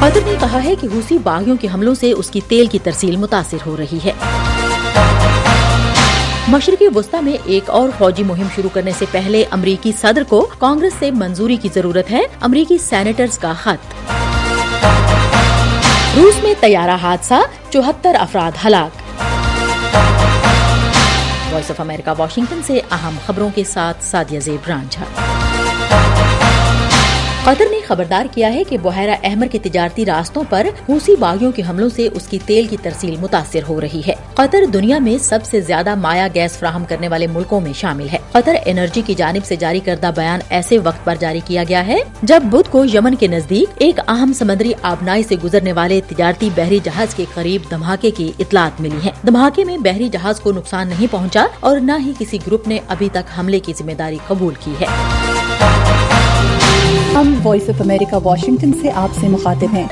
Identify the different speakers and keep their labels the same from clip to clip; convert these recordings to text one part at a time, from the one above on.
Speaker 1: قطر نے کہا ہے کہ حوثی باغیوں کے حملوں سے اس کی تیل کی ترسیل متاثر ہو رہی ہے۔ مشرقی وسطی میں ایک اور فوجی مہم شروع کرنے سے پہلے امریکی صدر کو کانگریس سے منظوری کی ضرورت ہے، امریکی سینیٹرز کا خط۔ روس میں طیارہ حادثہ، 74 افراد ہلاک۔ وائس آف امریکہ واشنگٹن سے اہم خبروں کے ساتھ سعدیہ زیب رانجھا۔ قطر نے خبردار کیا ہے کہ بحیرہ احمر کے تجارتی راستوں پر حوثی باغیوں کے حملوں سے اس کی تیل کی ترسیل متاثر ہو رہی ہے۔ قطر دنیا میں سب سے زیادہ مائع گیس فراہم کرنے والے ملکوں میں شامل ہے۔ قطر انرجی کی جانب سے جاری کردہ بیان ایسے وقت پر جاری کیا گیا ہے جب بدھ کو یمن کے نزدیک ایک اہم سمندری آبنائی سے گزرنے والے تجارتی بحری جہاز کے قریب دھماکے کی اطلاعات ملی ہیں۔ دھماکے میں بحری جہاز کو نقصان نہیں پہنچا اور نہ ہی کسی گروپ نے ابھی تک حملے کی ذمہ داری قبول کی ہے۔
Speaker 2: ہم وائس آف امریکہ واشنگٹن سے آپ سے مخاطب ہیں۔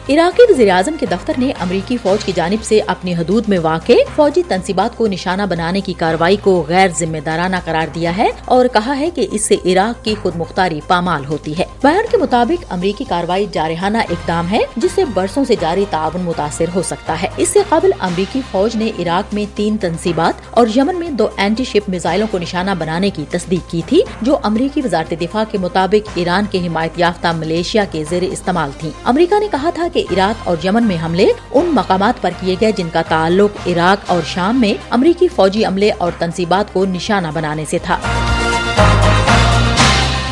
Speaker 1: عراقی وزیراعظم کے دفتر نے امریکی فوج کی جانب سے اپنی حدود میں واقع فوجی تنصیبات کو نشانہ بنانے کی کارروائی کو غیر ذمہ دارانہ قرار دیا ہے اور کہا ہے کہ اس سے عراق کی خود مختاری پامال ہوتی ہے۔ بیان کے مطابق امریکی کارروائی جارحانہ اقدام ہے جس سے برسوں سے جاری تعاون متاثر ہو سکتا ہے۔ اس سے قبل امریکی فوج نے عراق میں 3 تنصیبات اور یمن میں 2 اینٹی شپ میزائلوں کو نشانہ بنانے کی تصدیق کی تھی جو امریکی وزارت دفاع کے مطابق ایران کے حمایت یافتہ ملیشیا کے زیر استعمال تھیں۔ امریکہ نے کہا تھا کہ عراق اور یمن میں حملے ان مقامات پر کیے گئے جن کا تعلق عراق اور شام میں امریکی فوجی عملے اور تنصیبات کو نشانہ بنانے سے تھا۔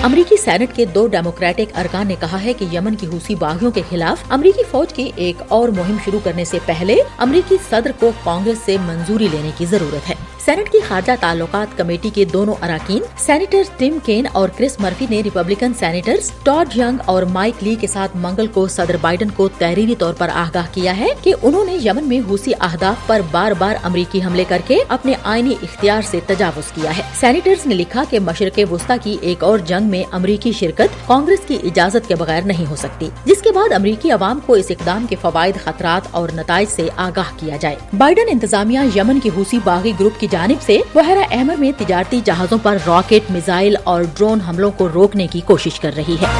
Speaker 1: امریکی سینٹ کے 2 ڈیموکریٹک ارکان نے کہا ہے کہ یمن کی حوثی باغیوں کے خلاف امریکی فوج کی ایک اور مہم شروع کرنے سے پہلے امریکی صدر کو کانگریس سے منظوری لینے کی ضرورت ہے۔ سینٹ کی خارجہ تعلقات کمیٹی کے دونوں اراکین سینیٹر ٹم کین اور کرس مرفی نے ریپبلکن سینیٹرز ٹاڈ ینگ اور مائک لی کے ساتھ منگل کو صدر بائیڈن کو تحریری طور پر آگاہ کیا ہے کہ انہوں نے یمن میں حوثی اہداف پر بار بار امریکی حملے کر کے اپنے آئینی اختیار سے تجاوز کیا ہے۔ سینیٹرز نے لکھا کہ مشرق وسطی کی ایک اور جنگ میں امریکی شرکت کانگریس کی اجازت کے بغیر نہیں ہو سکتی، جس کے بعد امریکی عوام کو اس اقدام کے فوائد، خطرات اور نتائج سے آگاہ کیا جائے۔ بائیڈن انتظامیہ یمن کی حوثی باغی گروپ کی جانب سے بحیرہ احمر میں تجارتی جہازوں پر راکٹ، میزائل اور ڈرون حملوں کو روکنے کی کوشش کر رہی ہے۔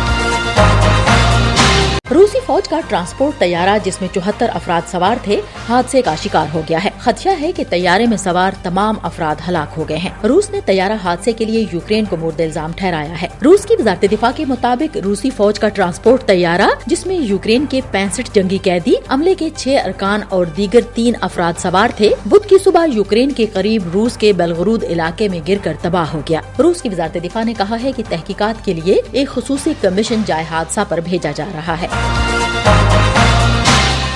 Speaker 1: روسی فوج کا ٹرانسپورٹ طیارہ جس میں 74 افراد سوار تھے حادثے کا شکار ہو گیا ہے۔ خدشہ ہے کہ طیارے میں سوار تمام افراد ہلاک ہو گئے ہیں۔ روس نے طیارہ حادثے کے لیے یوکرین کو مورد الزام ٹھہرایا ہے۔ روس کی وزارت دفاع کے مطابق روسی فوج کا ٹرانسپورٹ طیارہ جس میں یوکرین کے 65 جنگی قیدی، عملے کے 6 ارکان اور دیگر 3 افراد سوار تھے، بدھ کی صبح یوکرین کے قریب روس کے بیلغرود علاقے میں گر کر تباہ ہو گیا۔ روس کی وزارت دفاع نے کہا ہے کہ تحقیقات کے لیے ایک خصوصی کمیشن جائے حادثہ پر بھیجا جا رہا ہے۔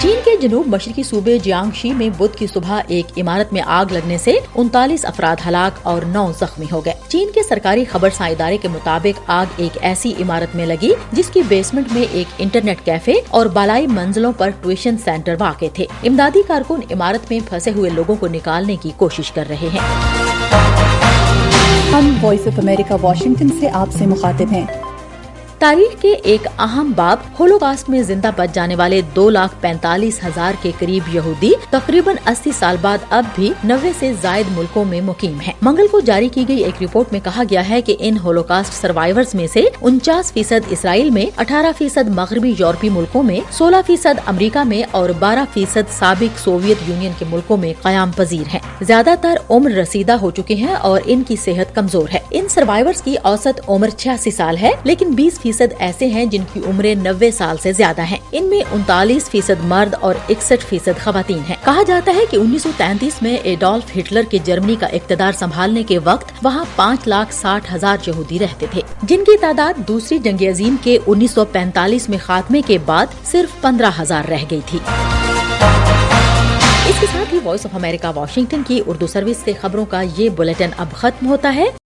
Speaker 1: چین کے جنوب مشرقی صوبے جیانگشی میں بدھ کی صبح ایک عمارت میں آگ لگنے سے 39 افراد ہلاک اور 9 زخمی ہو گئے۔ چین کے سرکاری خبرساں ادارے کے مطابق آگ ایک ایسی عمارت میں لگی جس کی بیسمنٹ میں ایک انٹرنیٹ کیفے اور بالائی منزلوں پر ٹیوشن سینٹر واقع تھے۔ امدادی کارکن عمارت میں پھنسے ہوئے لوگوں کو نکالنے کی کوشش کر رہے ہیں۔
Speaker 2: ہم وائس آف امریکہ واشنگٹن سے آپ سے مخاطب ہیں۔
Speaker 1: تاریخ کے ایک اہم باب ہولوکاسٹ میں زندہ بچ جانے والے 2,45,000 کے قریب یہودی تقریباً 80 سال بعد اب بھی 90 سے زائد ملکوں میں مقیم ہیں۔ منگل کو جاری کی گئی ایک رپورٹ میں کہا گیا ہے کہ ان ہولوکاسٹ سروائیورز میں سے 49% اسرائیل میں، 18% مغربی یورپی ملکوں میں، 16% امریکہ میں اور 12% سابق سوویت یونین کے ملکوں میں قیام پذیر ہیں۔ زیادہ تر عمر رسیدہ ہو چکے ہیں اور ان کی صحت کمزور ہے۔ ان سروائیورز کی اوسط عمر 86 سال ہے، لیکن 20% ایسے ہیں جن کی عمریں 90 سال سے زیادہ ہیں۔ ان میں 39% مرد اور 61% خواتین ہیں۔ کہا جاتا ہے کہ 1933 میں ایڈولف ہٹلر کے جرمنی کا اقتدار سنبھالنے کے وقت وہاں 5,60,000 یہودی رہتے تھے، جن کی تعداد دوسری جنگ عظیم کے 1945 میں خاتمے کے بعد صرف 15,000 رہ گئی تھی۔ اس کے ساتھ ہی وائس آف امریکہ واشنگٹن کی اردو سروس سے خبروں کا یہ بلیٹن اب ختم ہوتا ہے۔